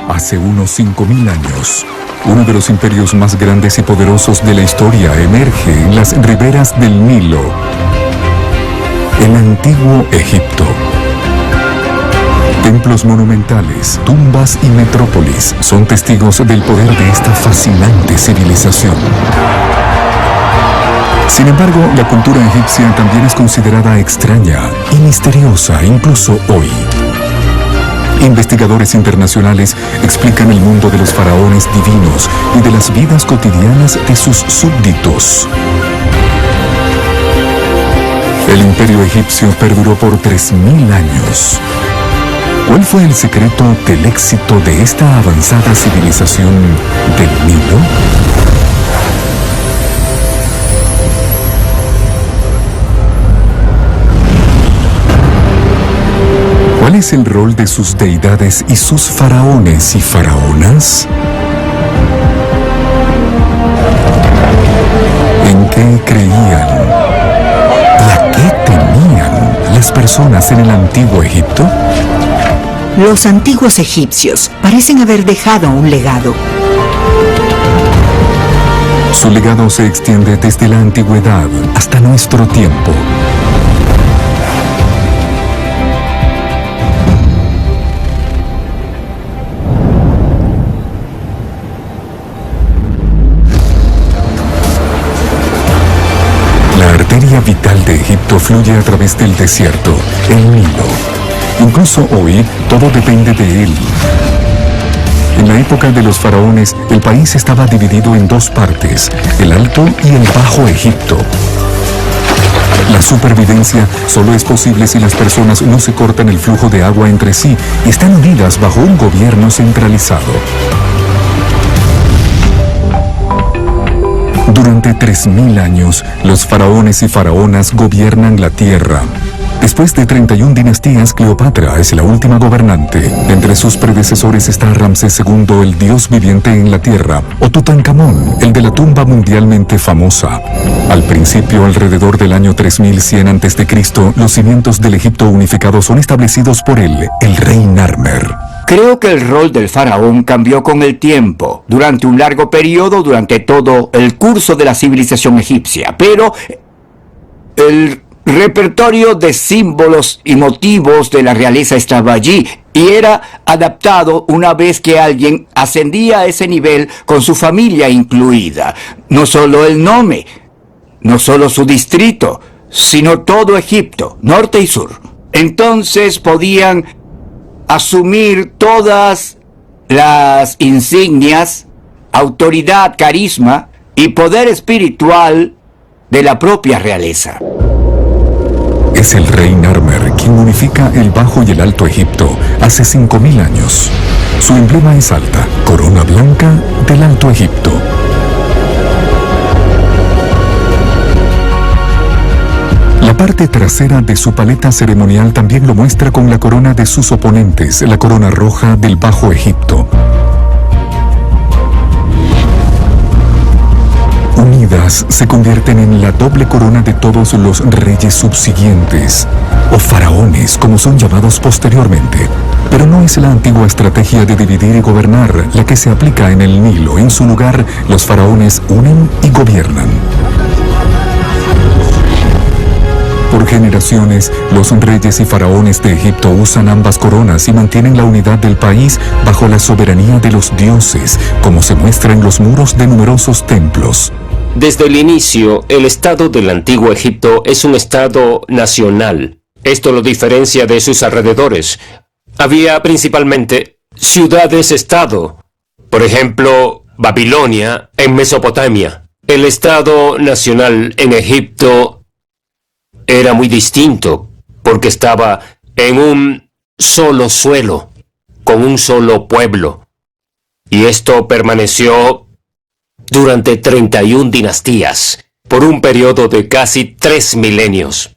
Hace unos 5000 años, uno de los imperios más grandes y poderosos de la historia emerge en las riberas del Nilo, el antiguo Egipto. Templos monumentales, tumbas y metrópolis son testigos del poder de esta fascinante civilización. Sin embargo, la cultura egipcia también es considerada extraña y misteriosa incluso hoy. Investigadores internacionales explican el mundo de los faraones divinos y de las vidas cotidianas de sus súbditos. El imperio egipcio perduró por 3000 años. ¿Cuál fue el secreto del éxito de esta avanzada civilización del Nilo? ¿Cuál es el rol de sus deidades y sus faraones y faraonas? ¿En qué creían? ¿Y a qué temían las personas en el antiguo Egipto? Los antiguos egipcios parecen haber dejado un legado. Su legado se extiende desde la antigüedad hasta nuestro tiempo. La arteria vital de Egipto fluye a través del desierto, el Nilo. Incluso hoy, todo depende de él. En la época de los faraones, el país estaba dividido en dos partes, el Alto y el Bajo Egipto. La supervivencia solo es posible si las personas no se cortan el flujo de agua entre sí y están unidas bajo un gobierno centralizado. Durante 3000 años, los faraones y faraonas gobiernan la tierra. Después de 31 dinastías, Cleopatra es la última gobernante. Entre sus predecesores está Ramsés II, el dios viviente en la tierra, o Tutankamón, el de la tumba mundialmente famosa. Al principio, alrededor del año 3100 a.C., los cimientos del Egipto unificado son establecidos por él, el rey Narmer. Creo que el rol del faraón cambió con el tiempo, durante un largo periodo, durante todo el curso de la civilización egipcia, pero el repertorio de símbolos y motivos de la realeza estaba allí y era adaptado una vez que alguien ascendía a ese nivel con su familia incluida. No solo el nombre, no solo su distrito, sino todo Egipto, norte y sur. Entonces podían asumir todas las insignias, autoridad, carisma y poder espiritual de la propia realeza. Es el rey Narmer quien unifica el Bajo y el Alto Egipto hace 5000 años. Su emblema es alta, corona blanca del Alto Egipto. La parte trasera de su paleta ceremonial también lo muestra con la corona de sus oponentes, la corona roja del Bajo Egipto. Unidas se convierten en la doble corona de todos los reyes subsiguientes, o faraones como son llamados posteriormente. Pero no es la antigua estrategia de dividir y gobernar la que se aplica en el Nilo. En su lugar, los faraones unen y gobiernan. Por generaciones, los reyes y faraones de Egipto usan ambas coronas y mantienen la unidad del país bajo la soberanía de los dioses, como se muestra en los muros de numerosos templos. Desde el inicio, el Estado del Antiguo Egipto es un Estado nacional. Esto lo diferencia de sus alrededores. Había principalmente ciudades-estado. Por ejemplo, Babilonia en Mesopotamia. El Estado nacional en Egipto era muy distinto porque estaba en un solo suelo, con un solo pueblo. Y esto permaneció durante 31 dinastías, por un periodo de casi 3 milenios.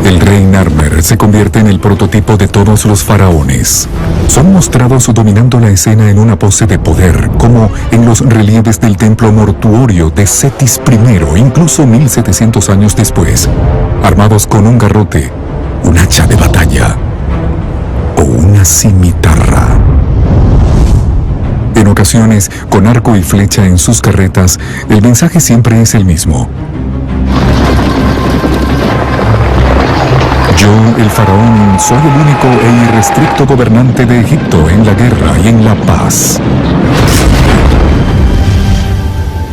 El rey Narmer se convierte en el prototipo de todos los faraones. Son mostrados dominando la escena en una pose de poder, como en los relieves del templo mortuorio de Setis I, incluso 1700 años después, armados con un garrote, un hacha de batalla o una cimitarra. ocasiones, con arco y flecha en sus carretas, el mensaje siempre es el mismo. Yo, el faraón, soy el único e irrestricto gobernante de Egipto en la guerra y en la paz.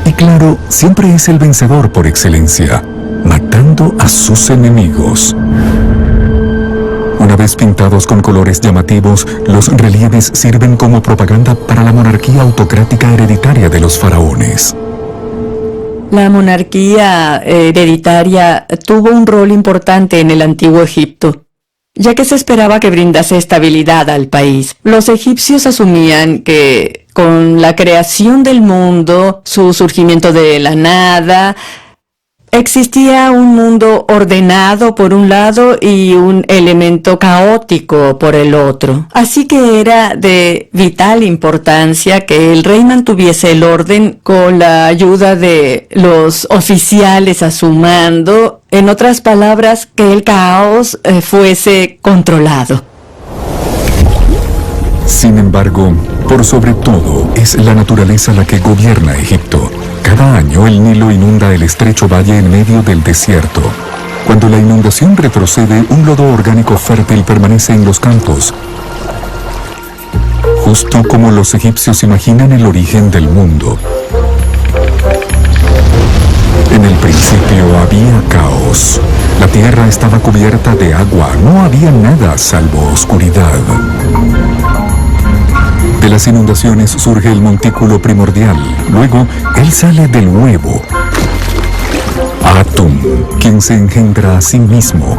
Y claro, siempre es el vencedor por excelencia, matando a sus enemigos. Una vez pintados con colores llamativos, los relieves sirven como propaganda para la monarquía autocrática hereditaria de los faraones. La monarquía hereditaria tuvo un rol importante en el antiguo Egipto, ya que se esperaba que brindase estabilidad al país. Los egipcios asumían que con la creación del mundo, su surgimiento de la nada, existía un mundo ordenado por un lado y un elemento caótico por el otro. Así que era de vital importancia que el rey mantuviese el orden con la ayuda de los oficiales a su mando. En otras palabras, que el caos fuese controlado. Sin embargo, por sobre todo, es la naturaleza la que gobierna Egipto. Cada año el Nilo inunda el estrecho valle en medio del desierto. Cuando la inundación retrocede, un lodo orgánico fértil permanece en los campos. Justo como los egipcios imaginan el origen del mundo. En el principio había caos. La tierra estaba cubierta de agua. No había nada salvo oscuridad. De las inundaciones surge el montículo primordial. Luego, él sale del huevo. Atum, quien se engendra a sí mismo.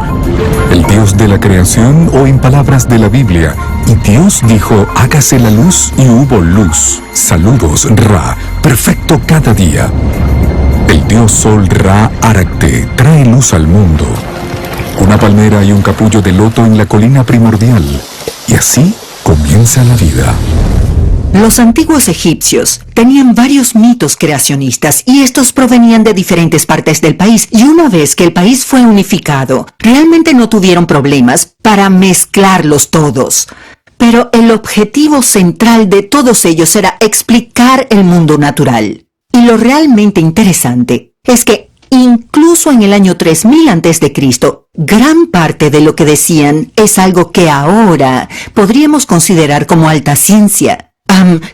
El Dios de la creación, o en palabras de la Biblia, y Dios dijo, hágase la luz, y hubo luz. Saludos, Ra, perfecto cada día. El Dios Sol Ra Arakte trae luz al mundo. Una palmera y un capullo de loto en la colina primordial. Y así comienza la vida. Los antiguos egipcios tenían varios mitos creacionistas y estos provenían de diferentes partes del país, y una vez que el país fue unificado, realmente no tuvieron problemas para mezclarlos todos. Pero el objetivo central de todos ellos era explicar el mundo natural. Y lo realmente interesante es que incluso en el año 3000 a.C., gran parte de lo que decían es algo que ahora podríamos considerar como alta ciencia.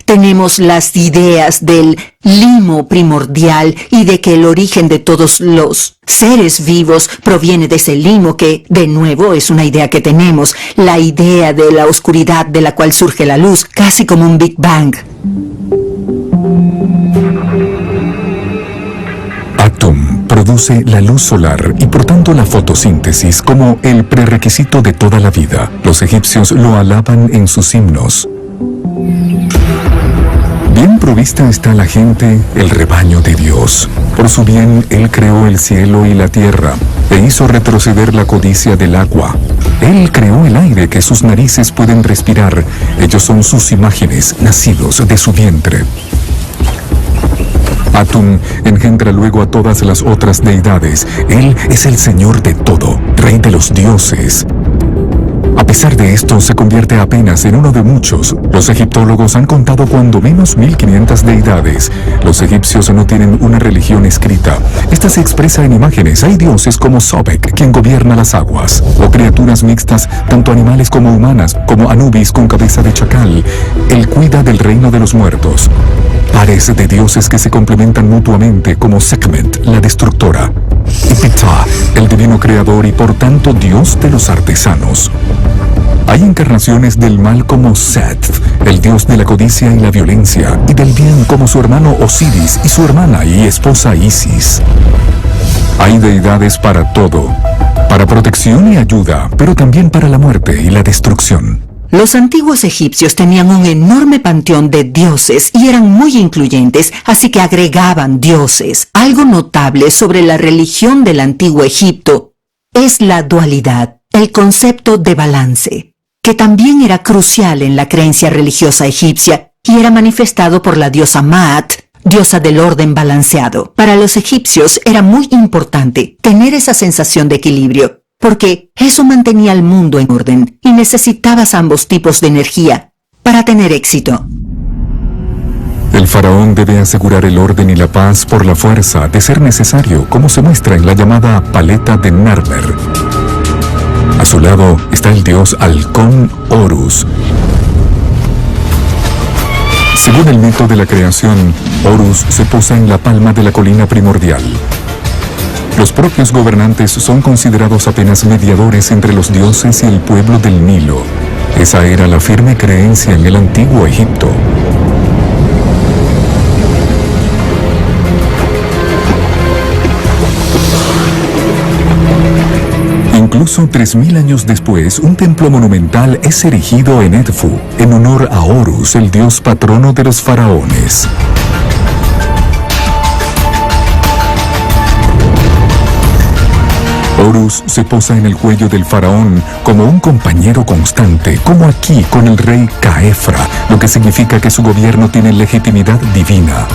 Tenemos las ideas del limo primordial y de que el origen de todos los seres vivos proviene de ese limo que, de nuevo, es una idea que tenemos, la idea de la oscuridad de la cual surge la luz, casi como un Big Bang. Atum produce la luz solar y por tanto la fotosíntesis como el prerequisito de toda la vida. Los egipcios lo alaban en sus himnos. Bien provista está la gente, el rebaño de Dios. Por su bien, Él creó el cielo y la tierra, e hizo retroceder la codicia del agua. Él creó el aire que sus narices pueden respirar. Ellos son sus imágenes, nacidos de su vientre. Atum engendra luego a todas las otras deidades. Él es el Señor de todo, Rey de los dioses. A pesar de esto, se convierte apenas en uno de muchos. Los egiptólogos han contado cuando menos 1500 deidades. Los egipcios no tienen una religión escrita. Esta se expresa en imágenes. Hay dioses como Sobek, quien gobierna las aguas, o criaturas mixtas, tanto animales como humanas, como Anubis con cabeza de chacal. Él cuida del reino de los muertos. Pares de dioses que se complementan mutuamente, como Sekhmet, la destructora, y Ptah, el divino creador y por tanto dios de los artesanos. Hay encarnaciones del mal como Seth, el dios de la codicia y la violencia, y del bien como su hermano Osiris y su hermana y esposa Isis. Hay deidades para todo, para protección y ayuda, pero también para la muerte y la destrucción. Los antiguos egipcios tenían un enorme panteón de dioses y eran muy incluyentes, así que agregaban dioses. Algo notable sobre la religión del antiguo Egipto es la dualidad, el concepto de balance, que también era crucial en la creencia religiosa egipcia y era manifestado por la diosa Maat, diosa del orden balanceado. Para los egipcios era muy importante tener esa sensación de equilibrio, porque eso mantenía al mundo en orden y necesitabas ambos tipos de energía para tener éxito. El faraón debe asegurar el orden y la paz por la fuerza, de ser necesario, como se muestra en la llamada paleta de Narmer. A su lado está el dios halcón Horus. Según el mito de la creación, Horus se posa en la palma de la colina primordial. Los propios gobernantes son considerados apenas mediadores entre los dioses y el pueblo del Nilo. Esa era la firme creencia en el antiguo Egipto. Incluso 3000 años después, un templo monumental es erigido en Edfu, en honor a Horus, el dios patrono de los faraones. Horus se posa en el cuello del faraón como un compañero constante, como aquí con el rey Caefra, lo que significa que su gobierno tiene legitimidad divina.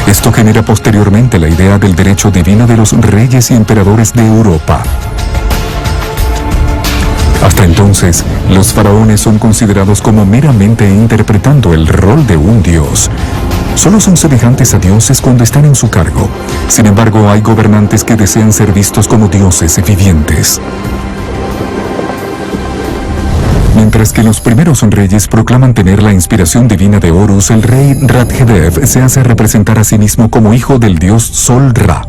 Esto genera posteriormente la idea del derecho divino de los reyes y emperadores de Europa. Hasta entonces, los faraones son considerados como meramente interpretando el rol de un dios. Solo son semejantes a dioses cuando están en su cargo. Sin embargo, hay gobernantes que desean ser vistos como dioses vivientes. Mientras que los primeros reyes proclaman tener la inspiración divina de Horus, el rey Radhedev se hace representar a sí mismo como hijo del dios Sol Ra.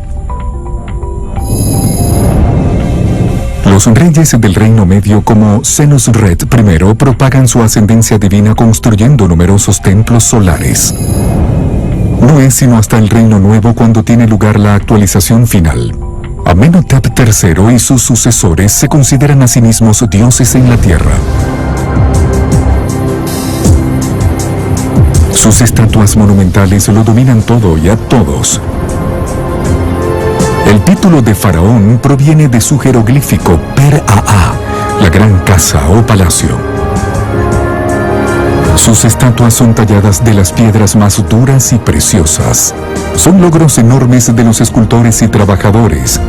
Los reyes del Reino Medio como Senusret I propagan su ascendencia divina construyendo numerosos templos solares. No es sino hasta el Reino Nuevo cuando tiene lugar la actualización final. Amenhotep III y sus sucesores se consideran a sí mismos dioses en la tierra. Sus estatuas monumentales lo dominan todo y a todos. El título de faraón proviene de su jeroglífico Per-A-A, la gran casa o palacio. Sus estatuas son talladas de las piedras más duras y preciosas. Son logros enormes de los escultores y trabajadores.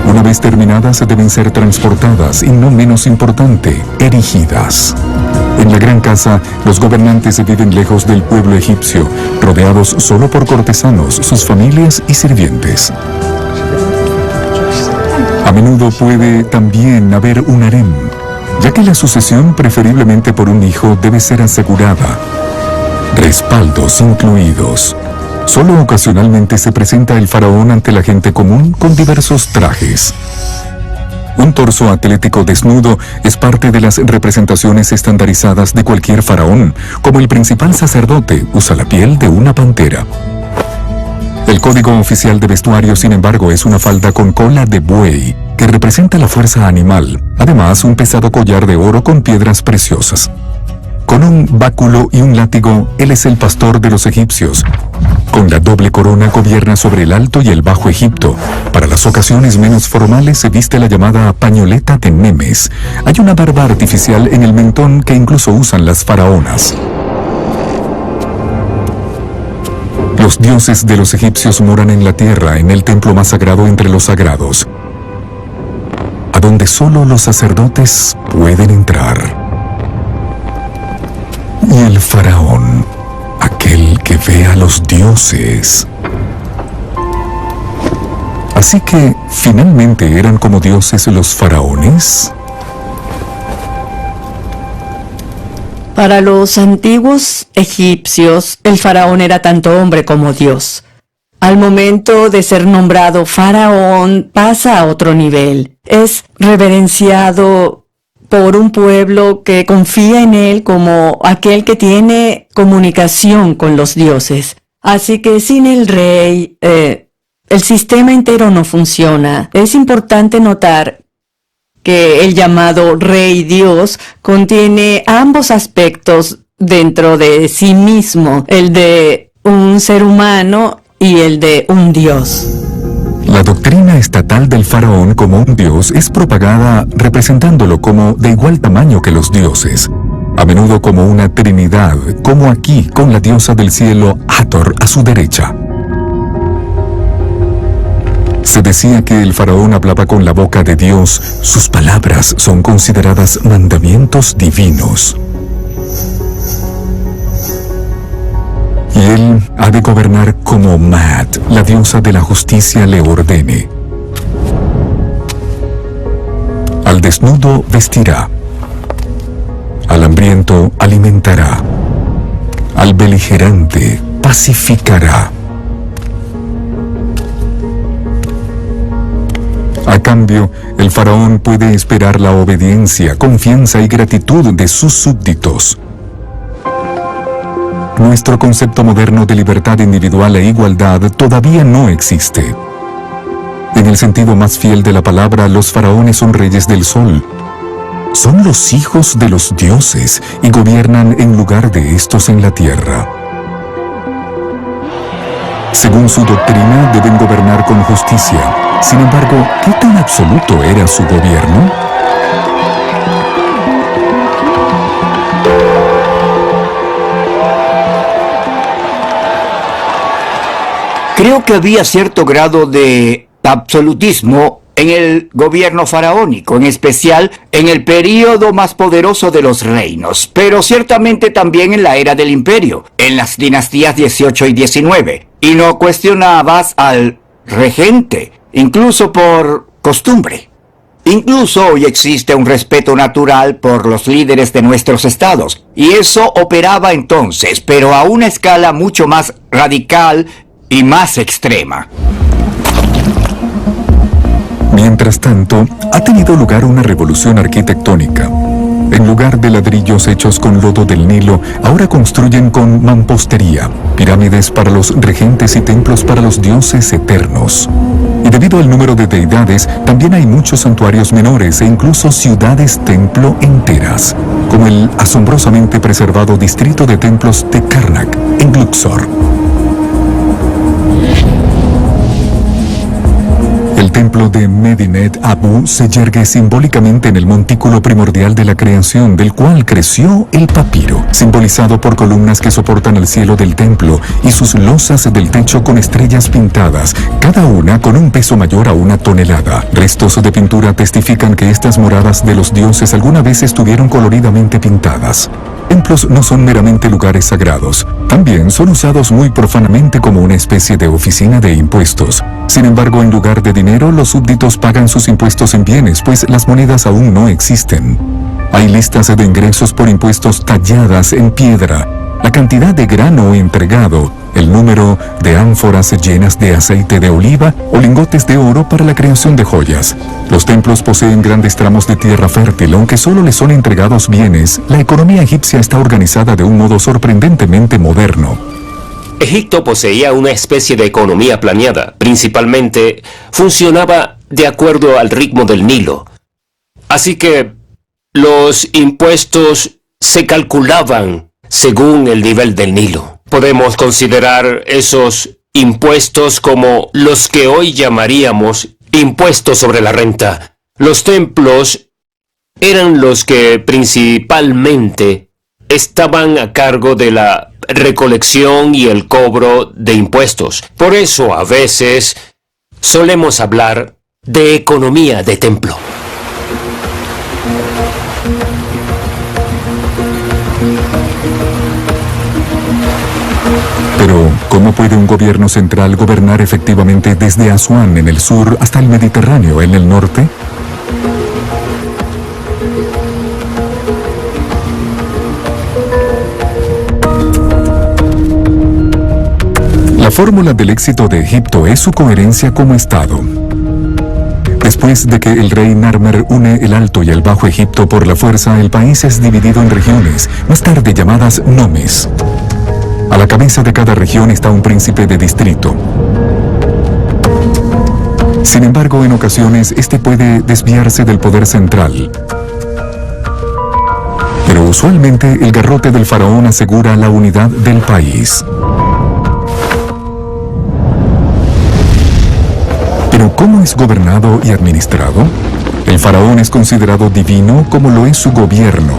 Una vez terminadas deben ser transportadas y, no menos importante, erigidas. En la gran casa, los gobernantes viven lejos del pueblo egipcio, rodeados solo por cortesanos, sus familias y sirvientes. A menudo puede también haber un harem, ya que la sucesión, preferiblemente por un hijo, debe ser asegurada. Respaldos incluidos. Solo ocasionalmente se presenta el faraón ante la gente común con diversos trajes. Un torso atlético desnudo es parte de las representaciones estandarizadas de cualquier faraón, como el principal sacerdote usa la piel de una pantera. El código oficial de vestuario, sin embargo, es una falda con cola de buey, que representa la fuerza animal, además un pesado collar de oro con piedras preciosas. Con un báculo y un látigo, él es el pastor de los egipcios. Con la doble corona gobierna sobre el Alto y el Bajo Egipto. Para las ocasiones menos formales se viste la llamada pañoleta de Memes. Hay una barba artificial en el mentón que incluso usan las faraonas. Los dioses de los egipcios moran en la tierra, en el templo más sagrado entre los sagrados, a donde solo los sacerdotes pueden entrar. Y el faraón, aquel que ve a los dioses. Así que, ¿finalmente eran como dioses los faraones? Para los antiguos egipcios, el faraón era tanto hombre como Dios. Al momento de ser nombrado faraón, pasa a otro nivel. Es reverenciado por un pueblo que confía en él como aquel que tiene comunicación con los dioses. Así que sin el rey, el sistema entero no funciona. Es importante notar que el llamado Rey Dios contiene ambos aspectos dentro de sí mismo, el de un ser humano y el de un Dios. La doctrina estatal del faraón como un dios es propagada representándolo como de igual tamaño que los dioses, a menudo como una trinidad, como aquí con la diosa del cielo Hathor a su derecha. Se decía que el faraón hablaba con la boca de Dios. Sus palabras son consideradas mandamientos divinos. Y él ha de gobernar como Maat, la diosa de la justicia, le ordene. Al desnudo vestirá, al hambriento alimentará, al beligerante pacificará. A cambio, el faraón puede esperar la obediencia, confianza y gratitud de sus súbditos. Nuestro concepto moderno de libertad individual e igualdad todavía no existe. En el sentido más fiel de la palabra, los faraones son reyes del sol. Son los hijos de los dioses y gobiernan en lugar de estos en la tierra. Según su doctrina, deben gobernar con justicia. Sin embargo, ¿qué tan absoluto era su gobierno? Creo que había cierto grado de absolutismo en el gobierno faraónico, en especial en el período más poderoso de los reinos, pero ciertamente también en la era del imperio, en las dinastías 18 y 19, y no cuestionabas al regente, incluso por costumbre. Incluso hoy existe un respeto natural por los líderes de nuestros estados, y eso operaba entonces, pero a una escala mucho más radical y más extrema. Mientras tanto, ha tenido lugar una revolución arquitectónica. En lugar de ladrillos hechos con lodo del Nilo, ahora construyen con mampostería, pirámides para los regentes y templos para los dioses eternos. Y debido al número de deidades, también hay muchos santuarios menores e incluso ciudades-templo enteras, como el asombrosamente preservado distrito de templos de Karnak, en Luxor. El templo de Medinet Abu se yergue simbólicamente en el montículo primordial de la creación, del cual creció el papiro, simbolizado por columnas que soportan el cielo del templo y sus losas del techo con estrellas pintadas, cada una con un peso mayor a 1 tonelada. Restos de pintura testifican que estas moradas de los dioses alguna vez estuvieron coloridamente pintadas. Templos no son meramente lugares sagrados, también son usados muy profanamente como una especie de oficina de impuestos. Sin embargo, en lugar de dinero, los súbditos pagan sus impuestos en bienes, pues las monedas aún no existen. Hay listas de ingresos por impuestos talladas en piedra, la cantidad de grano entregado, el número de ánforas llenas de aceite de oliva o lingotes de oro para la creación de joyas. Los templos poseen grandes tramos de tierra fértil, aunque solo les son entregados bienes. La economía egipcia está organizada de un modo sorprendentemente moderno. Egipto poseía una especie de economía planeada. Principalmente, funcionaba de acuerdo al ritmo del Nilo. Así que los impuestos se calculaban según el nivel del Nilo. Podemos considerar esos impuestos como los que hoy llamaríamos impuestos sobre la renta. Los templos eran los que principalmente estaban a cargo de la recolección y el cobro de impuestos. Por eso a veces solemos hablar de economía de templo. Pero, ¿cómo puede un gobierno central gobernar efectivamente desde Asuán en el sur hasta el Mediterráneo en el norte? La fórmula del éxito de Egipto es su coherencia como Estado. Después de que el rey Narmer une el Alto y el Bajo Egipto por la fuerza, el país es dividido en regiones, más tarde llamadas nomes. A la cabeza de cada región está un príncipe de distrito. Sin embargo, en ocasiones, este puede desviarse del poder central. Pero usualmente el garrote del faraón asegura la unidad del país. Pero ¿cómo es gobernado y administrado? El faraón es considerado divino como lo es su gobierno.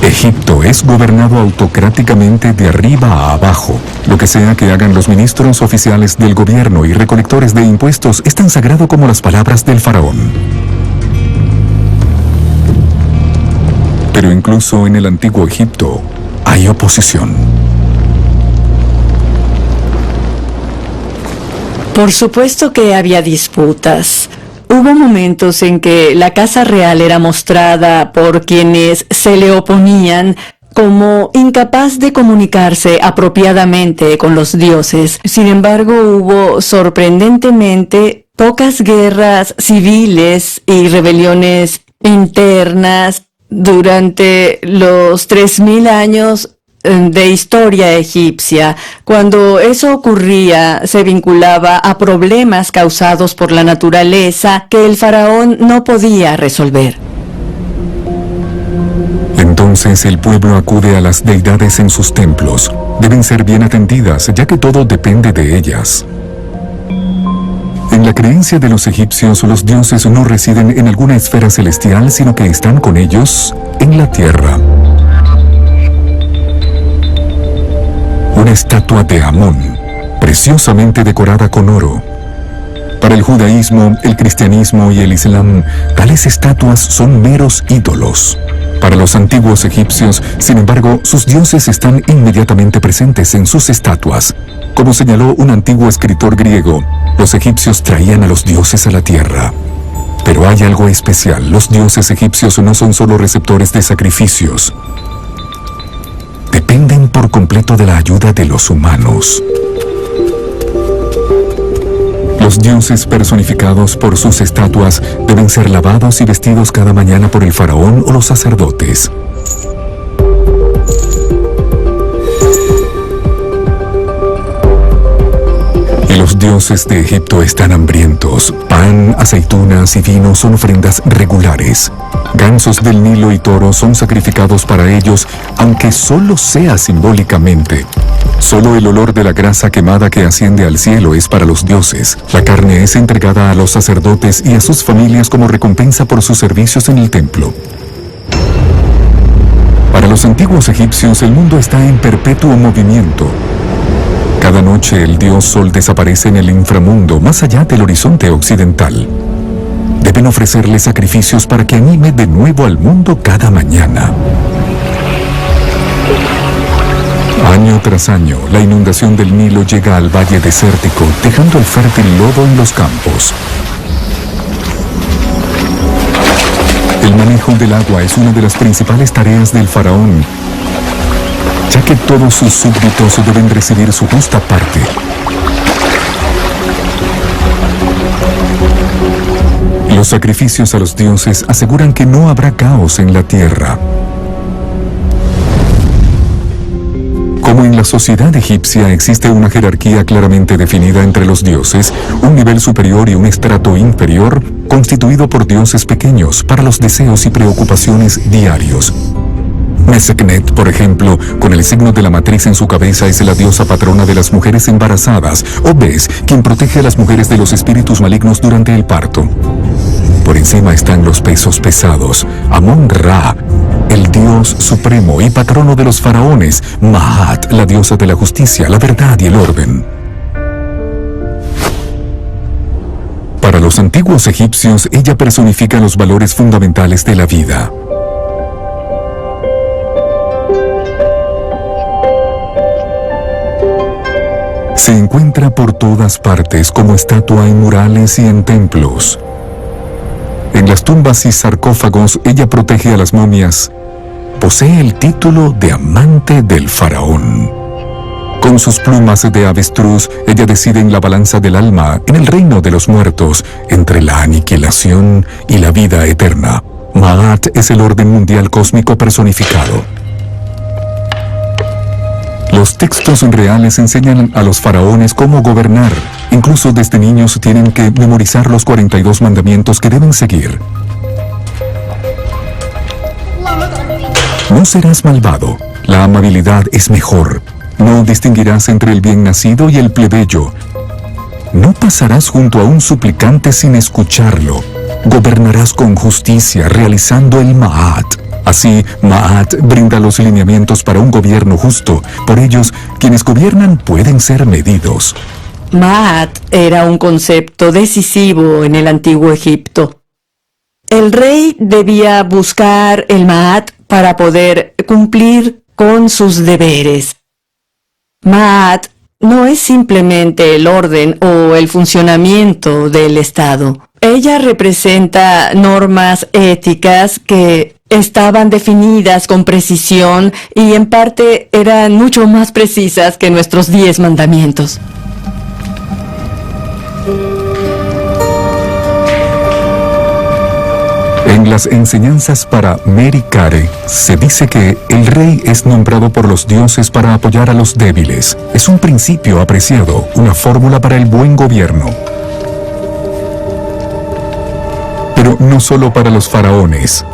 Egipto es gobernado autocráticamente de arriba a abajo. Lo que sea que hagan los ministros oficiales del gobierno y recolectores de impuestos es tan sagrado como las palabras del faraón. Pero incluso en el antiguo Egipto hay oposición. Por supuesto que había disputas. Hubo momentos en que la Casa Real era mostrada por quienes se le oponían como incapaz de comunicarse apropiadamente con los dioses. Sin embargo, hubo sorprendentemente pocas guerras civiles y rebeliones internas durante los 3000 años de historia egipcia. Cuando eso ocurría, se vinculaba a problemas causados por la naturaleza que el faraón no podía resolver. Entonces el pueblo acude a las deidades en sus templos. Deben ser bien atendidas, ya que todo depende de ellas. En la creencia de los egipcios, los dioses no residen en alguna esfera celestial, sino que están con ellos en la tierra. Una estatua de Amón, preciosamente decorada con oro. Para el judaísmo, el cristianismo y el islam, tales estatuas son meros ídolos. Para los antiguos egipcios, sin embargo, sus dioses están inmediatamente presentes en sus estatuas. Como señaló un antiguo escritor griego, los egipcios traían a los dioses a la tierra. Pero hay algo especial: los dioses egipcios no son solo receptores de sacrificios. Dependen por completo de la ayuda de los humanos. Los dioses personificados por sus estatuas deben ser lavados y vestidos cada mañana por el faraón o los sacerdotes. Y los dioses de Egipto están hambrientos. Pan, aceitunas y vino son ofrendas regulares. Gansos del Nilo y toros son sacrificados para ellos, aunque solo sea simbólicamente. Solo el olor de la grasa quemada que asciende al cielo es para los dioses. La carne es entregada a los sacerdotes y a sus familias como recompensa por sus servicios en el templo. Para los antiguos egipcios, el mundo está en perpetuo movimiento. Cada noche el dios Sol desaparece en el inframundo, más allá del horizonte occidental. Deben ofrecerle sacrificios para que anime de nuevo al mundo cada mañana. Año tras año, la inundación del Nilo llega al valle desértico, dejando el fértil lodo en los campos. El manejo del agua es una de las principales tareas del faraón, ya que todos sus súbditos deben recibir su justa parte. Los sacrificios a los dioses aseguran que no habrá caos en la tierra. Como en la sociedad egipcia existe una jerarquía claramente definida entre los dioses, un nivel superior y un estrato inferior, constituido por dioses pequeños para los deseos y preocupaciones diarios. Meseknet, por ejemplo, con el signo de la matriz en su cabeza, es la diosa patrona de las mujeres embarazadas, o Bes, quien protege a las mujeres de los espíritus malignos durante el parto. Por encima están los pesos pesados: Amón-Ra, el dios supremo y patrono de los faraones; Maat, la diosa de la justicia, la verdad y el orden. Para los antiguos egipcios, ella personifica los valores fundamentales de la vida. Se encuentra por todas partes como estatua en murales y en templos. En las tumbas y sarcófagos, ella protege a las momias. Posee el título de amante del faraón. Con sus plumas de avestruz, ella decide en la balanza del alma, en el reino de los muertos, entre la aniquilación y la vida eterna. Maat es el orden mundial cósmico personificado. Los textos reales enseñan a los faraones cómo gobernar. Incluso desde niños tienen que memorizar los 42 mandamientos que deben seguir. No serás malvado. La amabilidad es mejor. No distinguirás entre el bien nacido y el plebeyo. No pasarás junto a un suplicante sin escucharlo. Gobernarás con justicia, realizando el Ma'at. Así, Ma'at brinda los lineamientos para un gobierno justo. Por ellos, quienes gobiernan pueden ser medidos. Ma'at era un concepto decisivo en el antiguo Egipto. El rey debía buscar el Ma'at para poder cumplir con sus deberes. Ma'at no es simplemente el orden o el funcionamiento del Estado. Ella representa normas éticas que estaban definidas con precisión y en parte eran mucho más precisas que nuestros 10 mandamientos. En las enseñanzas para Merikare se dice que el rey es nombrado por los dioses para apoyar a los débiles. Es un principio apreciado, una fórmula para el buen gobierno. Pero no solo para los faraones.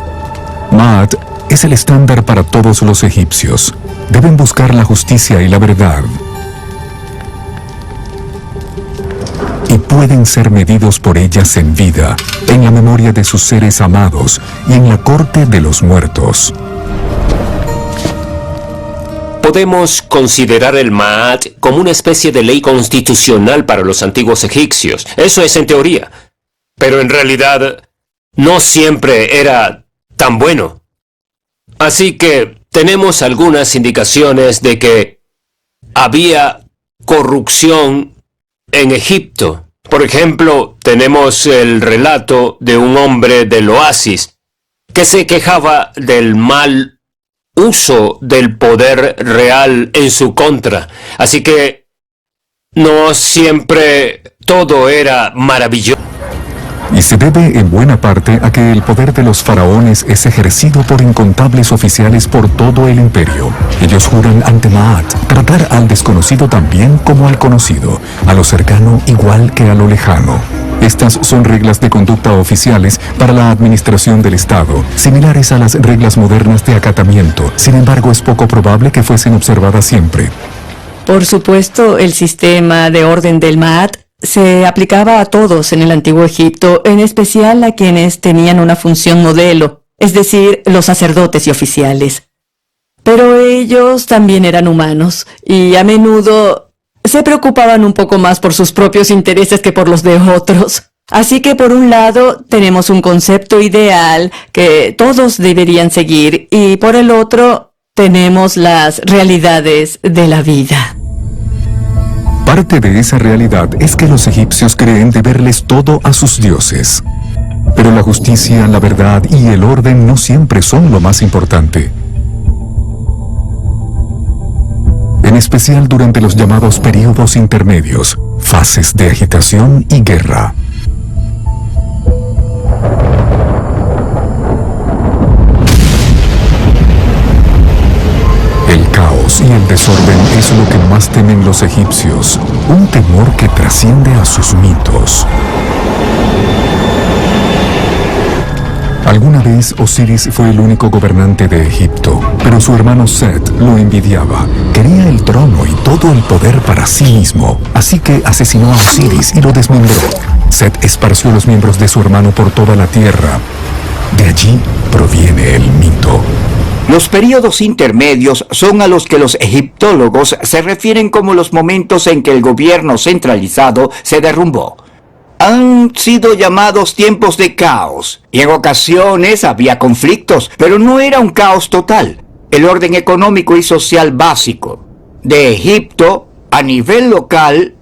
Ma'at es el estándar para todos los egipcios. Deben buscar la justicia y la verdad. Y pueden ser medidos por ellas en vida, en la memoria de sus seres amados y en la corte de los muertos. Podemos considerar el Ma'at como una especie de ley constitucional para los antiguos egipcios. Eso es en teoría. Pero en realidad no siempre era tan bueno. Así que tenemos algunas indicaciones de que había corrupción en Egipto. Por ejemplo, tenemos el relato de un hombre del oasis que se quejaba del mal uso del poder real en su contra. Así que no siempre todo era maravilloso. Y se debe en buena parte a que el poder de los faraones es ejercido por incontables oficiales por todo el imperio. Ellos juran ante Ma'at tratar al desconocido también como al conocido, a lo cercano igual que a lo lejano. Estas son reglas de conducta oficiales para la administración del Estado, similares a las reglas modernas de acatamiento. Sin embargo, es poco probable que fuesen observadas siempre. Por supuesto, el sistema de orden del Ma'at se aplicaba a todos en el antiguo Egipto, en especial a quienes tenían una función modelo, es decir, los sacerdotes y oficiales. Pero ellos también eran humanos, y a menudo se preocupaban un poco más por sus propios intereses que por los de otros. Así que por un lado tenemos un concepto ideal que todos deberían seguir, y por el otro tenemos las realidades de la vida. Parte de esa realidad es que los egipcios creen deberles todo a sus dioses. Pero la justicia, la verdad y el orden no siempre son lo más importante. En especial durante los llamados períodos intermedios, fases de agitación y guerra. El caos y el desorden es lo que más temen los egipcios, un temor que trasciende a sus mitos. Alguna vez Osiris fue el único gobernante de Egipto, pero su hermano Set lo envidiaba. Quería el trono y todo el poder para sí mismo, así que asesinó a Osiris y lo desmembró. Set esparció los miembros de su hermano por toda la tierra. De allí proviene el mito. Los períodos intermedios son a los que los egiptólogos se refieren como los momentos en que el gobierno centralizado se derrumbó. Han sido llamados tiempos de caos, y en ocasiones había conflictos, pero no era un caos total. El orden económico y social básico de Egipto, a nivel local,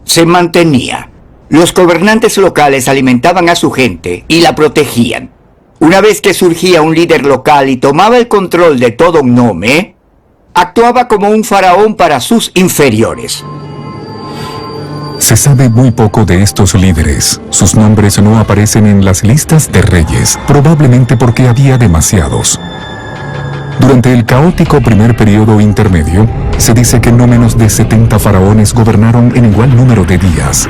se mantenía. Los gobernantes locales alimentaban a su gente y la protegían. Una vez que surgía un líder local y tomaba el control de todo un nome, actuaba como un faraón para sus inferiores. Se sabe muy poco de estos líderes. Sus nombres no aparecen en las listas de reyes, probablemente porque había demasiados. Durante el caótico primer periodo intermedio, se dice que no menos de 70 faraones gobernaron en igual número de días.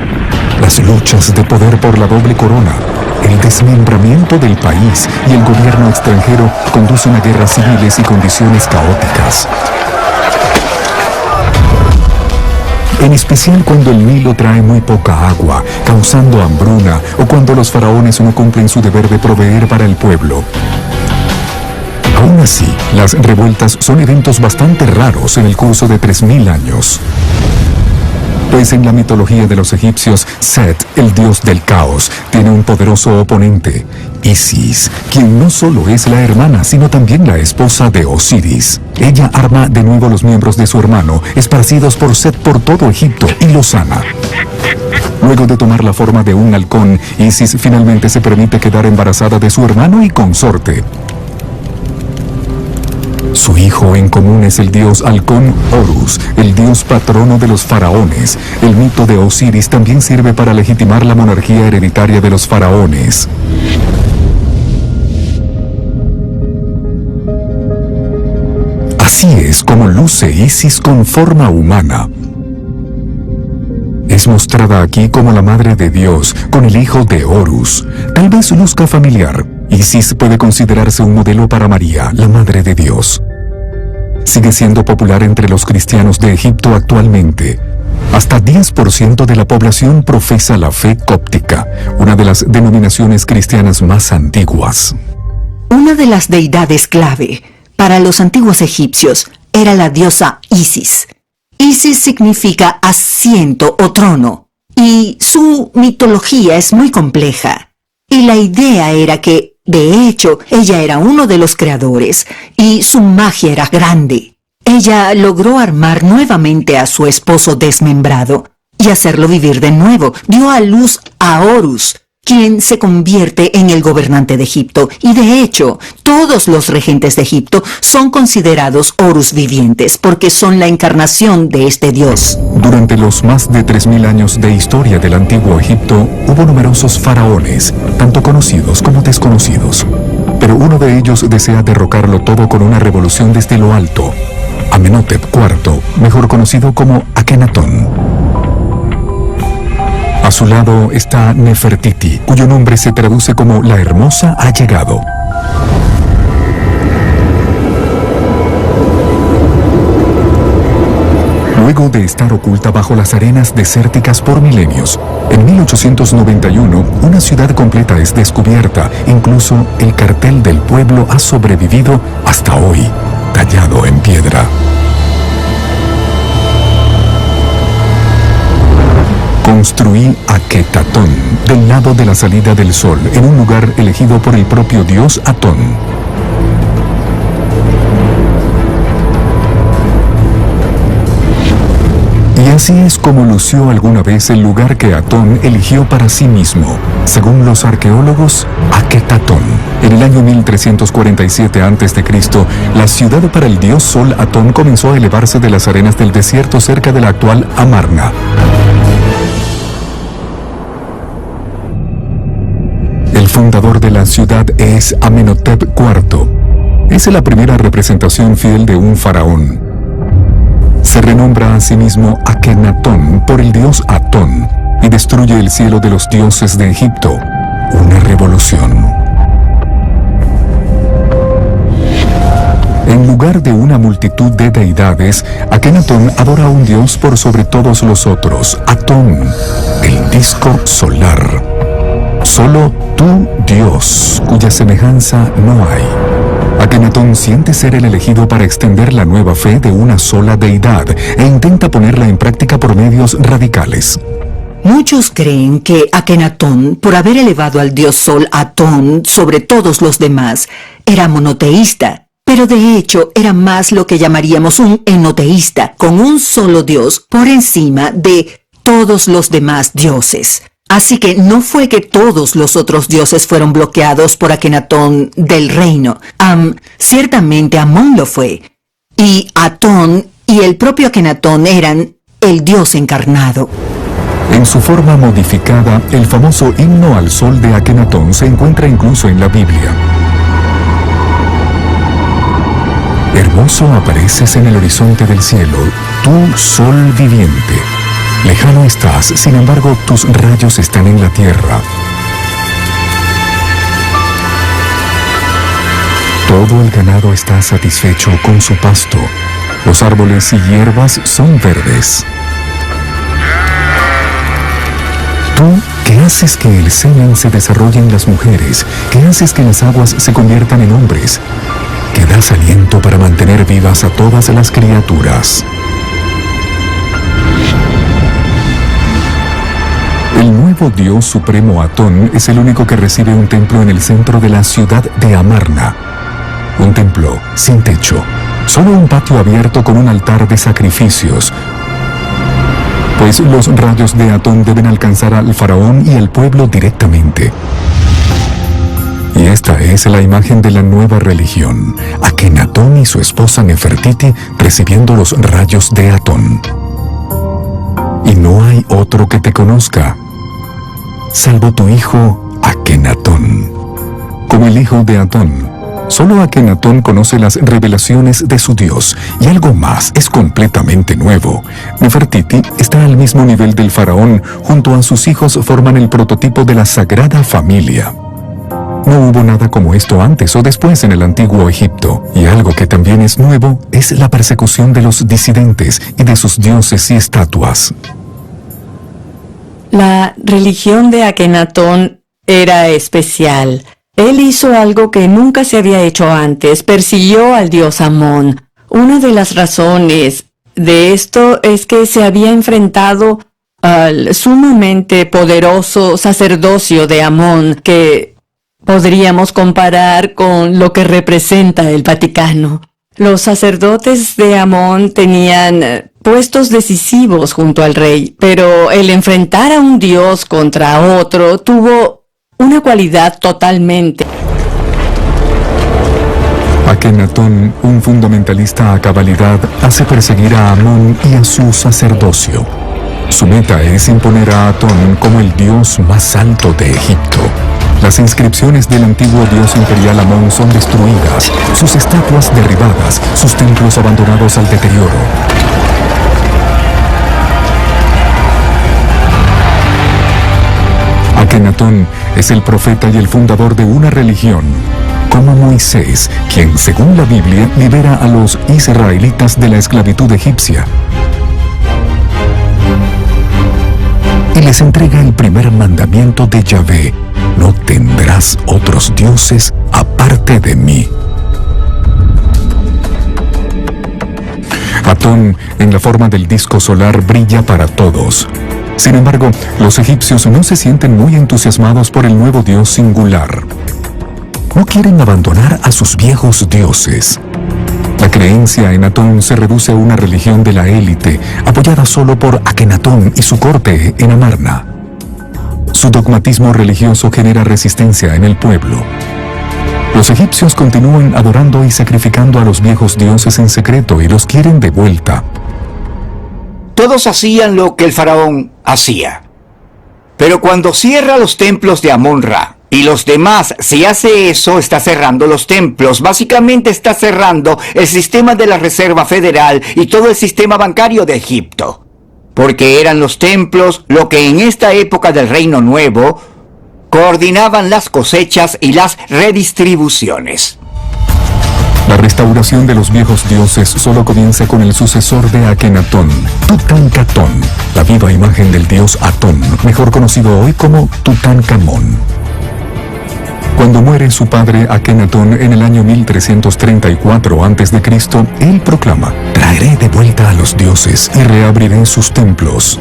Las luchas de poder por la doble corona, el desmembramiento del país y el gobierno extranjero conducen a guerras civiles y condiciones caóticas. En especial cuando el Nilo trae muy poca agua, causando hambruna, o cuando los faraones no cumplen su deber de proveer para el pueblo. Aún así, las revueltas son eventos bastante raros en el curso de 3000 años. Pues en la mitología de los egipcios, Set, el dios del caos, tiene un poderoso oponente, Isis, quien no solo es la hermana, sino también la esposa de Osiris. Ella arma de nuevo los miembros de su hermano, esparcidos por Set por todo Egipto, y los sana. Luego de tomar la forma de un halcón, Isis finalmente se permite quedar embarazada de su hermano y consorte. Su hijo en común es el dios halcón Horus, el dios patrono de los faraones. El mito de Osiris también sirve para legitimar la monarquía hereditaria de los faraones. Así es como luce Isis con forma humana. Es mostrada aquí como la madre de Dios, con el hijo de Horus. Tal vez luzca familiar. Isis puede considerarse un modelo para María, la madre de Dios. Sigue siendo popular entre los cristianos de Egipto actualmente. Hasta 10% de la población profesa la fe cóptica, una de las denominaciones cristianas más antiguas. Una de las deidades clave para los antiguos egipcios era la diosa Isis. Isis significa asiento o trono, y su mitología es muy compleja. Y la idea era que, de hecho, ella era uno de los creadores, y su magia era grande. Ella logró armar nuevamente a su esposo desmembrado, y hacerlo vivir de nuevo. Dio a luz a Horus, quien se convierte en el gobernante de Egipto, y de hecho, todos los regentes de Egipto son considerados Horus vivientes, porque son la encarnación de este dios. Durante los más de 3000 años de historia del antiguo Egipto, hubo numerosos faraones, tanto conocidos como desconocidos. Pero uno de ellos desea derrocarlo todo con una revolución desde lo alto. Amenhotep IV, mejor conocido como Akenatón. A su lado está Nefertiti, cuyo nombre se traduce como la hermosa ha llegado. Luego de estar oculta bajo las arenas desérticas por milenios, en 1891 una ciudad completa es descubierta. Incluso el cartel del pueblo ha sobrevivido hasta hoy, tallado en piedra. Construí Aketatón, del lado de la salida del sol, en un lugar elegido por el propio dios Atón. Y así es como lució alguna vez el lugar que Atón eligió para sí mismo. Según los arqueólogos, Aketatón. En el año 1347 a.C., la ciudad para el dios Sol Atón comenzó a elevarse de las arenas del desierto cerca de la actual Amarna. El fundador de la ciudad es Amenhotep IV. Es la primera representación fiel de un faraón. Se renombra a sí mismo Akenatón por el dios Atón y destruye el cielo de los dioses de Egipto. Una revolución. En lugar de una multitud de deidades, Akenatón adora a un dios por sobre todos los otros, Atón, el disco solar. Solo tú, Dios, cuya semejanza no hay. Akenatón siente ser el elegido para extender la nueva fe de una sola deidad e intenta ponerla en práctica por medios radicales. Muchos creen que Akenatón, por haber elevado al dios Sol Atón sobre todos los demás, era monoteísta, pero de hecho era más lo que llamaríamos un enoteísta, con un solo dios por encima de todos los demás dioses. Así que no fue que todos los otros dioses fueron bloqueados por Akenatón del reino. Ciertamente Amón lo fue. Y Atón y el propio Akenatón eran el dios encarnado. En su forma modificada, el famoso himno al sol de Akenatón se encuentra incluso en la Biblia. Hermoso apareces en el horizonte del cielo, tú sol viviente. Lejano estás, sin embargo, tus rayos están en la tierra. Todo el ganado está satisfecho con su pasto. Los árboles y hierbas son verdes. Tú, que haces que el semen se desarrolle en las mujeres, que haces que las aguas se conviertan en hombres, que das aliento para mantener vivas a todas las criaturas. nuevo dios supremo Atón es el único que recibe un templo en el centro de la ciudad de Amarna. Un templo sin techo, solo un patio abierto con un altar de sacrificios, pues los rayos de Atón deben alcanzar al faraón y al pueblo directamente. Y esta es la imagen de la nueva religión, Akenatón y su esposa Nefertiti recibiendo los rayos de Atón. Y no hay otro que te conozca, salvo tu hijo Akenatón. Como el hijo de Atón, solo Akenatón conoce las revelaciones de su Dios, y algo más es completamente nuevo. Nefertiti está al mismo nivel del faraón, junto a sus hijos forman el prototipo de la Sagrada Familia. No hubo nada como esto antes o después en el antiguo Egipto, y algo que también es nuevo es la persecución de los disidentes y de sus dioses y estatuas. La religión de Akenatón era especial. Él hizo algo que nunca se había hecho antes, persiguió al dios Amón. Una de las razones de esto es que se había enfrentado al sumamente poderoso sacerdocio de Amón, que podríamos comparar con lo que representa el Vaticano. Los sacerdotes de Amón tenían puestos decisivos junto al rey, pero el enfrentar a un dios contra otro tuvo una cualidad totalmente. Akenatón, un fundamentalista a cabalidad, hace perseguir a Amón y a su sacerdocio. Su meta es imponer a Atón como el dios más alto de Egipto. Las inscripciones del antiguo dios imperial Amón son destruidas, sus estatuas derribadas, sus templos abandonados al deterioro. Akenatón es el profeta y el fundador de una religión, como Moisés, quien, según la Biblia, libera a los israelitas de la esclavitud egipcia y les entrega el primer mandamiento de Yahvé: no tendrás otros dioses aparte de mí. Atón, en la forma del disco solar, brilla para todos. Sin embargo, los egipcios no se sienten muy entusiasmados por el nuevo dios singular. No quieren abandonar a sus viejos dioses. La creencia en Atón se reduce a una religión de la élite, apoyada solo por Akenatón y su corte en Amarna. Su dogmatismo religioso genera resistencia en el pueblo. Los egipcios continúan adorando y sacrificando a los viejos dioses en secreto y los quieren de vuelta. Todos hacían lo que el faraón hacía. Pero cuando cierra los templos de Amón-Ra y los demás, si hace eso, está cerrando los templos. Básicamente está cerrando el sistema de la Reserva Federal y todo el sistema bancario de Egipto. Porque eran los templos lo que en esta época del Reino Nuevo coordinaban las cosechas y las redistribuciones. La restauración de los viejos dioses solo comienza con el sucesor de Akenatón, Tutankamón, la viva imagen del dios Atón, mejor conocido hoy como Tutankamón. Cuando muere su padre Akenatón en el año 1334 a.C., él proclama: traeré de vuelta a los dioses y reabriré sus templos.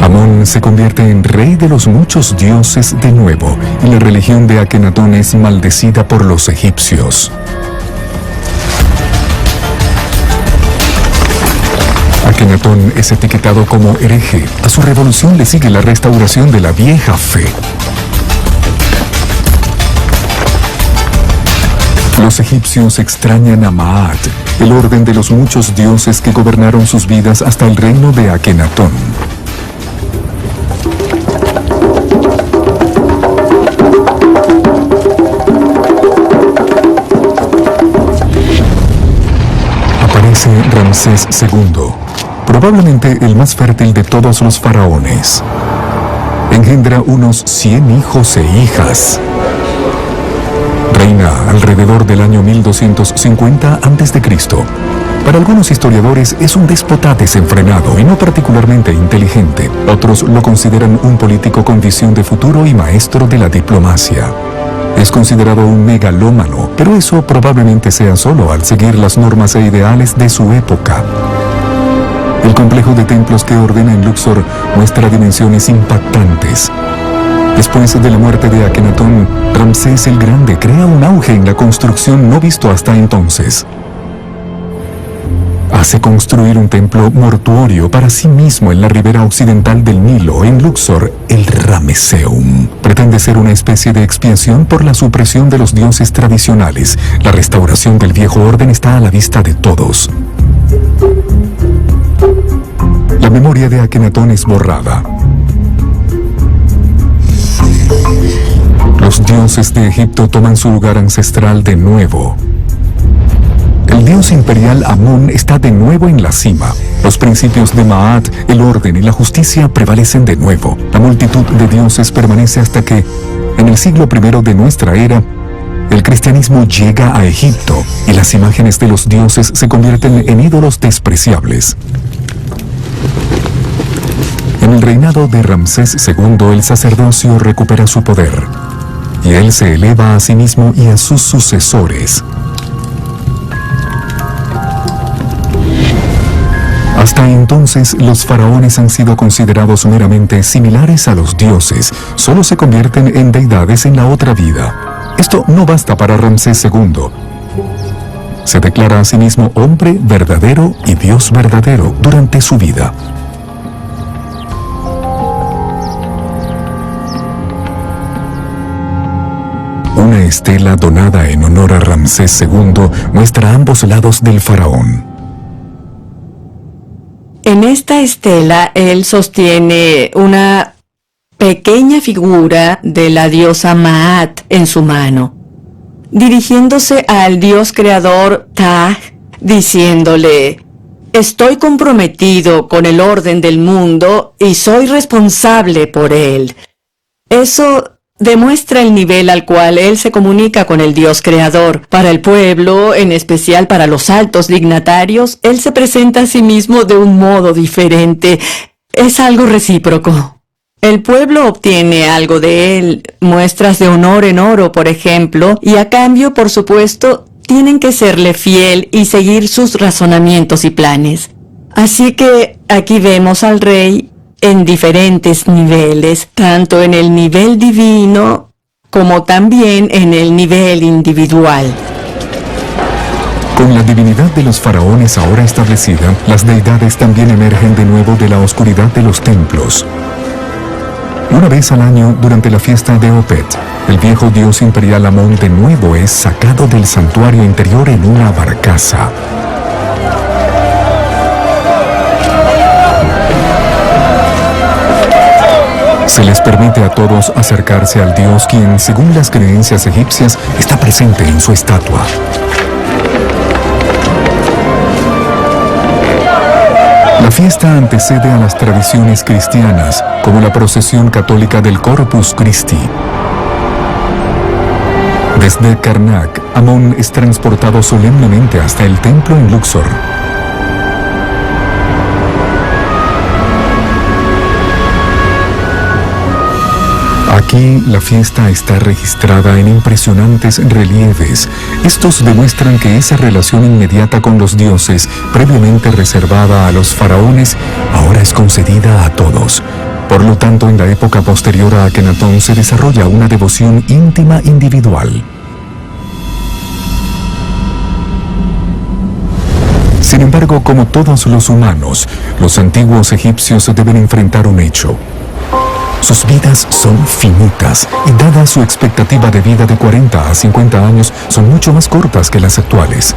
Amón se convierte en rey de los muchos dioses de nuevo, y la religión de Akenatón es maldecida por los egipcios. Akenatón es etiquetado como hereje. A su revolución le sigue la restauración de la vieja fe. Los egipcios extrañan a Maat, el orden de los muchos dioses que gobernaron sus vidas hasta el reino de Akenatón. Aparece Ramsés II, probablemente el más fértil de todos los faraones. Engendra unos 100 hijos e hijas. Reina alrededor del año 1250 a.C. Para algunos historiadores es un déspota desenfrenado y no particularmente inteligente. Otros lo consideran un político con visión de futuro y maestro de la diplomacia. Es considerado un megalómano, pero eso probablemente sea solo al seguir las normas e ideales de su época. El complejo de templos que ordena en Luxor muestra dimensiones impactantes. Después de la muerte de Akenatón, Ramsés el Grande crea un auge en la construcción no visto hasta entonces. Hace construir un templo mortuorio para sí mismo en la ribera occidental del Nilo, en Luxor, el Ramesseum. Pretende ser una especie de expiación por la supresión de los dioses tradicionales. La restauración del viejo orden está a la vista de todos. La memoria de Akenatón es borrada. Los dioses de Egipto toman su lugar ancestral de nuevo. El dios imperial Amón está de nuevo en la cima. Los principios de Maat, el orden y la justicia prevalecen de nuevo. La multitud de dioses permanece hasta que, en el siglo I de nuestra era, el cristianismo llega a Egipto y las imágenes de los dioses se convierten en ídolos despreciables. En el reinado de Ramsés II, el sacerdocio recupera su poder, y él se eleva a sí mismo y a sus sucesores. Hasta entonces, los faraones han sido considerados meramente similares a los dioses. Solo se convierten en deidades en la otra vida. Esto no basta para Ramsés II. Se declara a sí mismo hombre verdadero y Dios verdadero durante su vida. Una estela donada en honor a Ramsés II muestra ambos lados del faraón. En esta estela, él sostiene una pequeña figura de la diosa Maat en su mano, dirigiéndose al dios creador Taj, diciéndole: estoy comprometido con el orden del mundo y soy responsable por él. Eso demuestra el nivel al cual él se comunica con el Dios creador. Para el pueblo, en especial para los altos dignatarios, él se presenta a sí mismo de un modo diferente. Es algo recíproco. El pueblo obtiene algo de él, muestras de honor en oro, por ejemplo, y a cambio, por supuesto, tienen que serle fiel y seguir sus razonamientos y planes. Así que aquí vemos al rey en diferentes niveles, tanto en el nivel divino como también en el nivel individual. Con la divinidad de los faraones ahora establecida, las deidades también emergen de nuevo de la oscuridad de los templos. Una vez al año, durante la fiesta de Opet, el viejo dios imperial Amón de nuevo es sacado del santuario interior en una barcaza. Se les permite a todos acercarse al dios quien, según las creencias egipcias, está presente en su estatua. La fiesta antecede a las tradiciones cristianas, como la procesión católica del Corpus Christi. Desde Karnak, Amón es transportado solemnemente hasta el templo en Luxor. Aquí la fiesta está registrada en impresionantes relieves. Estos demuestran que esa relación inmediata con los dioses, previamente reservada a los faraones, ahora es concedida a todos. Por lo tanto, en la época posterior a Akenatón se desarrolla una devoción íntima individual. Sin embargo, como todos los humanos, los antiguos egipcios deben enfrentar un hecho. Sus vidas son finitas y dada su expectativa de vida de 40 a 50 años, son mucho más cortas que las actuales.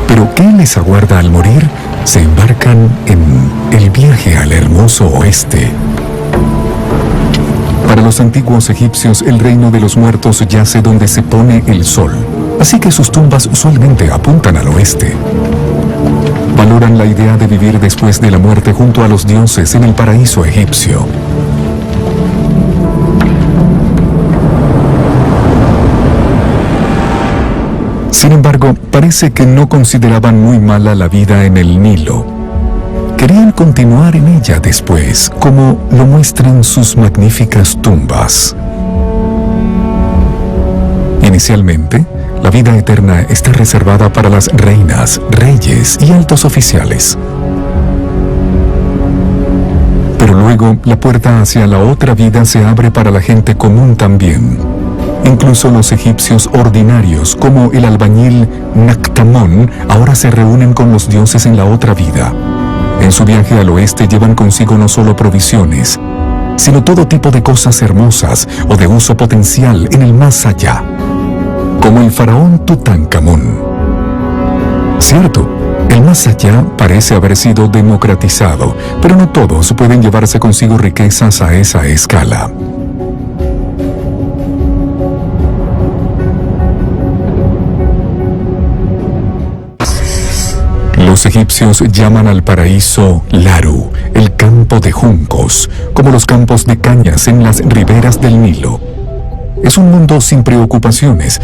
Pero ¿qué les aguarda al morir? Se embarcan en el viaje al hermoso oeste. Para los antiguos egipcios, el reino de los muertos yace donde se pone el sol, así que sus tumbas usualmente apuntan al oeste. Valoran la idea de vivir después de la muerte junto a los dioses en el paraíso egipcio. Sin embargo, parece que no consideraban muy mala la vida en el Nilo. Querían continuar en ella después, como lo muestran sus magníficas tumbas. Inicialmente, la vida eterna está reservada para las reinas, reyes y altos oficiales. embargo, la puerta hacia la otra vida se abre para la gente común también. Incluso los egipcios ordinarios, como el albañil Nactamón, ahora se reúnen con los dioses en la otra vida. En su viaje al oeste llevan consigo no solo provisiones, sino todo tipo de cosas hermosas o de uso potencial en el más allá, como el faraón Tutankamón. Cierto, el más allá parece haber sido democratizado, pero no todos pueden llevarse consigo riquezas a esa escala. Los egipcios llaman al paraíso Laru, el campo de juncos, como los campos de cañas en las riberas del Nilo. Es un mundo sin preocupaciones,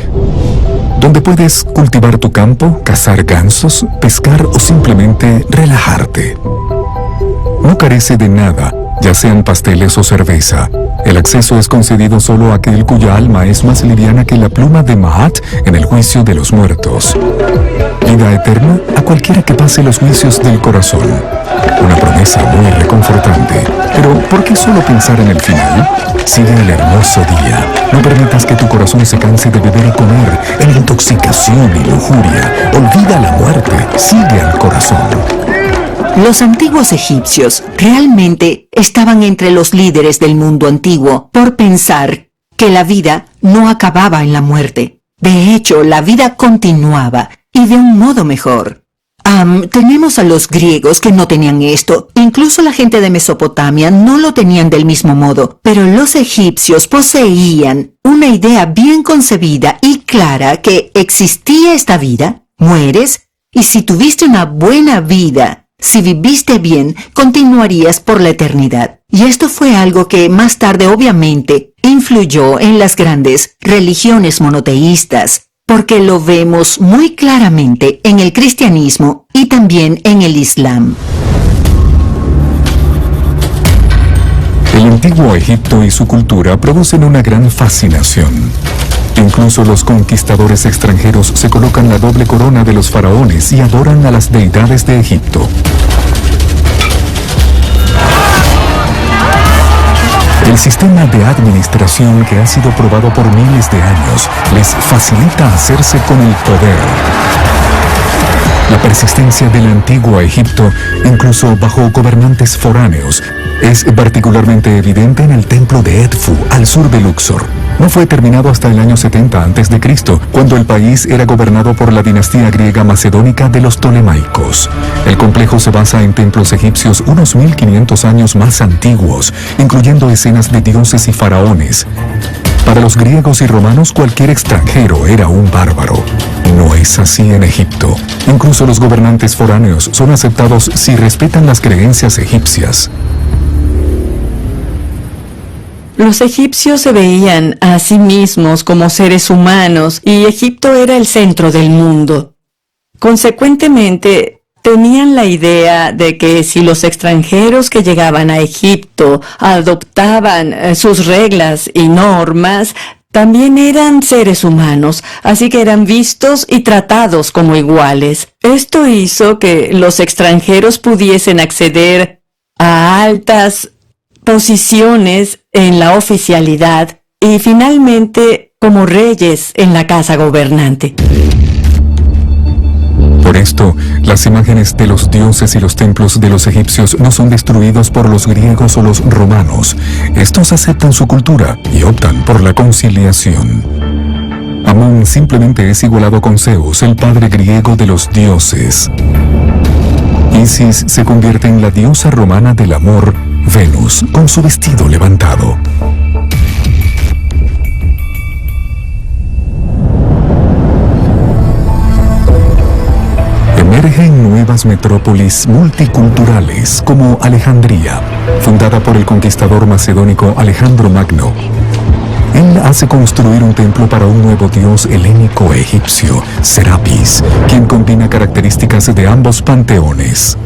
donde puedes cultivar tu campo, cazar gansos, pescar o simplemente relajarte. No carece de nada, ya sean pasteles o cerveza. El acceso es concedido solo a aquel cuya alma es más liviana que la pluma de Maat en el juicio de los muertos. Vida eterna a cualquiera que pase los juicios del corazón. Una promesa muy reconfortante. Pero, ¿por qué solo pensar en el final? Sigue el hermoso día. No permitas que tu corazón se canse de beber y comer, en intoxicación y lujuria. Olvida la muerte. Sigue al corazón. Los antiguos egipcios realmente estaban entre los líderes del mundo antiguo por pensar que la vida no acababa en la muerte. De hecho, la vida continuaba y de un modo mejor. Tenemos a los griegos que no tenían esto. Incluso la gente de Mesopotamia no lo tenían del mismo modo. Pero los egipcios poseían una idea bien concebida y clara que existía esta vida, mueres, y si tuviste una buena vida, si viviste bien, continuarías por la eternidad. Y esto fue algo que más tarde obviamente influyó en las grandes religiones monoteístas, porque lo vemos muy claramente en el cristianismo y también en el islam. El antiguo Egipto y su cultura producen una gran fascinación. Incluso los conquistadores extranjeros se colocan la doble corona de los faraones y adoran a las deidades de Egipto. El sistema de administración que ha sido probado por miles de años les facilita hacerse con el poder. La persistencia del antiguo Egipto, incluso bajo gobernantes foráneos, es particularmente evidente en el templo de Edfu, al sur de Luxor. No fue terminado hasta el año 70 a.C., cuando el país era gobernado por la dinastía griega macedónica de los Ptolemaicos. El complejo se basa en templos egipcios unos 1500 años más antiguos, incluyendo escenas de dioses y faraones. Para los griegos y romanos, cualquier extranjero era un bárbaro. No es así en Egipto. Incluso los gobernantes foráneos son aceptados si respetan las creencias egipcias. Los egipcios se veían a sí mismos como seres humanos y Egipto era el centro del mundo. Consecuentemente, tenían la idea de que si los extranjeros que llegaban a Egipto adoptaban sus reglas y normas, también eran seres humanos, así que eran vistos y tratados como iguales. Esto hizo que los extranjeros pudiesen acceder a altas posiciones en la oficialidad y finalmente como reyes en la casa gobernante. Por esto, las imágenes de los dioses y los templos de los egipcios no son destruidos por los griegos o los romanos. Estos aceptan su cultura y optan por la conciliación. Amón simplemente es igualado con Zeus, el padre griego de los dioses. Isis se convierte en la diosa romana del amor, Venus, con su vestido levantado. Emergen nuevas metrópolis multiculturales como Alejandría, fundada por el conquistador macedónico Alejandro Magno. Él hace construir un templo para un nuevo dios helénico egipcio, Serapis, quien combina características de ambos panteones.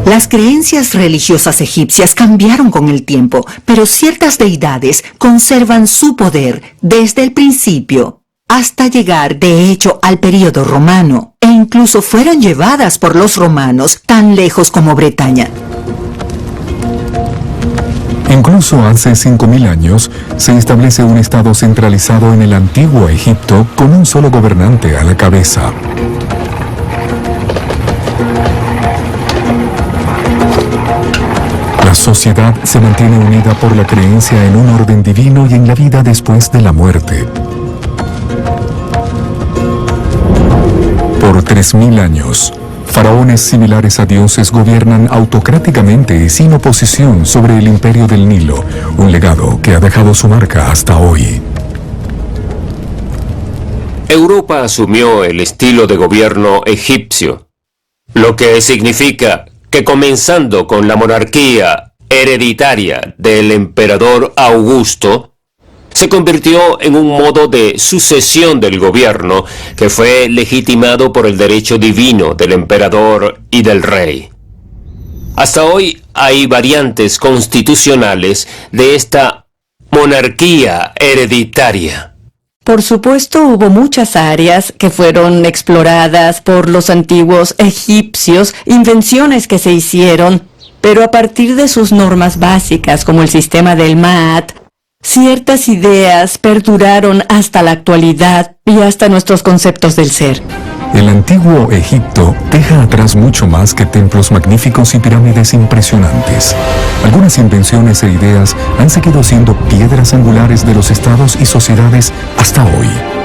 Las creencias religiosas egipcias cambiaron con el tiempo, pero ciertas deidades conservan su poder desde el principio hasta llegar, de hecho, al período romano. E incluso fueron llevadas por los romanos tan lejos como Bretaña. Incluso hace 5.000 años se establece un estado centralizado en el antiguo Egipto con un solo gobernante a la cabeza. La sociedad se mantiene unida por la creencia en un orden divino y en la vida después de la muerte. Por 3.000 años, faraones similares a dioses gobiernan autocráticamente y sin oposición sobre el imperio del Nilo, un legado que ha dejado su marca hasta hoy. Europa asumió el estilo de gobierno egipcio, lo que significa que comenzando con la monarquía hereditaria del emperador Augusto, se convirtió en un modo de sucesión del gobierno que fue legitimado por el derecho divino del emperador y del rey. Hasta hoy hay variantes constitucionales de esta monarquía hereditaria. Por supuesto, hubo muchas áreas que fueron exploradas por los antiguos egipcios, invenciones que se hicieron, pero a partir de sus normas básicas, como el sistema del Maat, ciertas ideas perduraron hasta la actualidad y hasta nuestros conceptos del ser. El antiguo Egipto deja atrás mucho más que templos magníficos y pirámides impresionantes. Algunas invenciones e ideas han seguido siendo piedras angulares de los estados y sociedades hasta hoy.